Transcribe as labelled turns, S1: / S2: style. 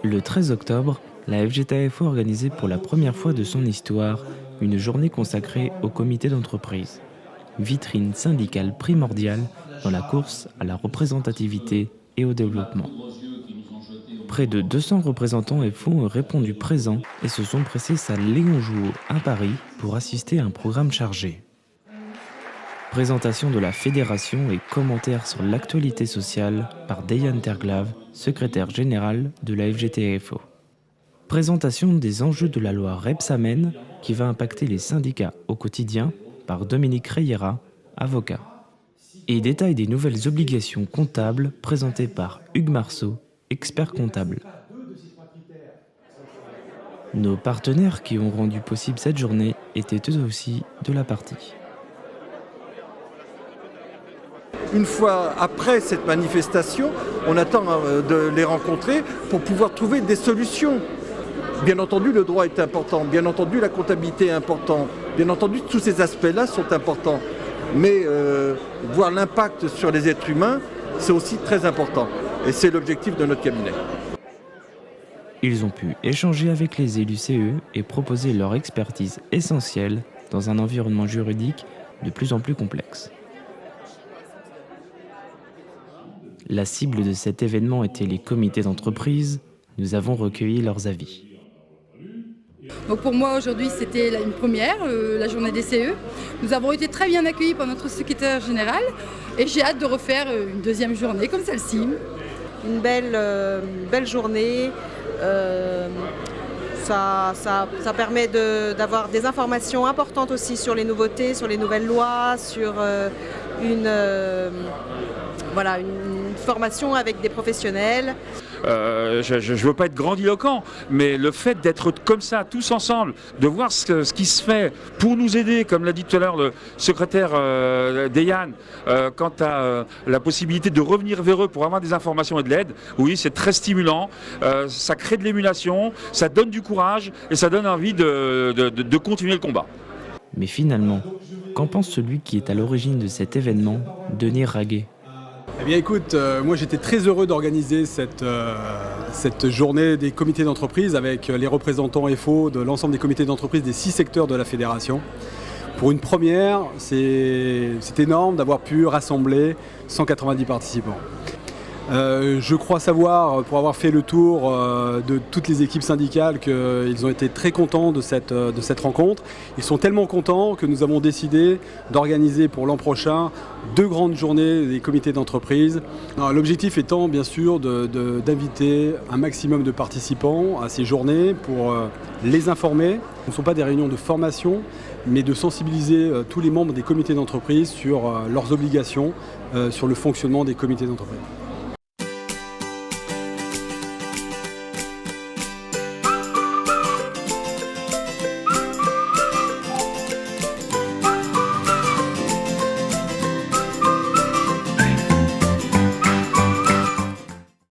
S1: Le 13 octobre, la FGTAFO organisait pour la première fois de son histoire une journée consacrée au comité d'entreprise, vitrine syndicale primordiale dans la course à la représentativité et au développement. Près de 200 représentants FO ont répondu présents et se sont pressés salle Léon Jouot à Paris pour assister à un programme chargé. Présentation de la fédération et commentaires sur l'actualité sociale par Diane Terglav, secrétaire générale de la FGTAFO. Présentation des enjeux de la loi Rebsamen qui va impacter les syndicats au quotidien par Dominique Reyera, avocat. Et détail des nouvelles obligations comptables présentées par Hugues Marceau, expert comptable. Nos partenaires qui ont rendu possible cette journée étaient eux aussi de la partie.
S2: Une fois après cette manifestation, on attend de les rencontrer pour pouvoir trouver des solutions. Bien entendu, le droit est important, bien entendu, la comptabilité est importante, bien entendu, tous ces aspects-là sont importants. Mais voir l'impact sur les êtres humains, c'est aussi très important. Et c'est l'objectif de notre cabinet.
S1: Ils ont pu échanger avec les élus CE et proposer leur expertise essentielle dans un environnement juridique de plus en plus complexe. La cible de cet événement était les comités d'entreprise. Nous avons recueilli leurs avis.
S3: Donc pour moi aujourd'hui c'était une première, la journée des CE. Nous avons été très bien accueillis par notre secrétaire général et j'ai hâte de refaire une deuxième journée comme celle-ci.
S4: Une belle journée, ça permet d'avoir des informations importantes aussi sur les nouveautés, sur les nouvelles lois, sur une formation avec des professionnels.
S5: Je ne veux pas être grandiloquent, mais le fait d'être comme ça, tous ensemble, de voir ce qui se fait pour nous aider, comme l'a dit tout à l'heure le secrétaire Diane, quant à la possibilité de revenir vers eux pour avoir des informations et de l'aide, oui, c'est très stimulant, ça crée de l'émulation, ça donne du courage et ça donne envie de continuer le combat.
S1: Mais finalement, qu'en pense celui qui est à l'origine de cet événement, Denis Raguet ?
S6: Eh bien écoute, moi j'étais très heureux d'organiser cette journée des comités d'entreprise avec les représentants FO de l'ensemble des comités d'entreprise des 6 secteurs de la fédération. Pour une première, c'est énorme d'avoir pu rassembler 190 participants. Je crois savoir, pour avoir fait le tour de toutes les équipes syndicales, qu'ils ont été très contents de cette rencontre. Ils sont tellement contents que nous avons décidé d'organiser pour l'an prochain 2 grandes journées des comités d'entreprise. L'objectif étant bien sûr d'inviter un maximum de participants à ces journées pour les informer. Ce ne sont pas des réunions de formation, mais de sensibiliser tous les membres des comités d'entreprise sur leurs obligations, sur le fonctionnement des comités d'entreprise.